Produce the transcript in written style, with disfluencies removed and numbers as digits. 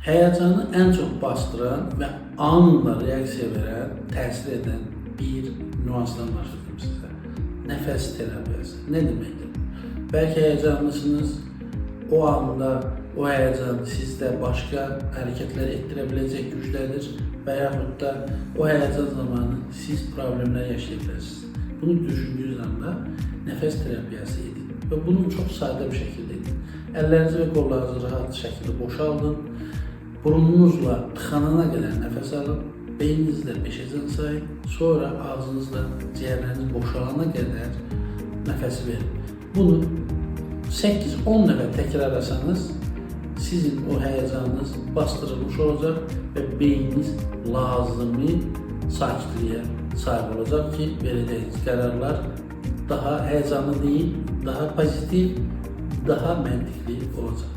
Həyəcanı ən çox bastıran və anında reaksiya verən, təsir edən bir nüansdan bahsedeyim sizə. Nəfəs terapiyası. Nə deməkdir? Bəlkə həyəcanlısınız, o anda o həyəcan sizdə başqa hərəkətlər etdirə biləcək gücdədir və yaxud da o həyəcan zamanı siz problemlər yaşaya bilərsiniz. Bunu düşündüyünüz anda nəfəs terapiyası edin və bunu çox sadə bir şəkildə edin. Əllərinizi və qollarınızı rahat şəkildə boşaldın. Burnunuzla tıxanana qədər nəfəs alın, beyninizlə 5-ə sayın, sonra ağzınızla ciyərləriniz boşalana qədər nəfəsi verin. Bunu 8-10 dəfə təkrarlasanız, sizin o həyəcanınız bastırılmış olacaq və beyniniz lazımi sakitliyə sahib olacaq ki, verəcəyiniz qərarlar daha həyəcanlı deyil, daha pozitiv, daha məntiqli olacaq.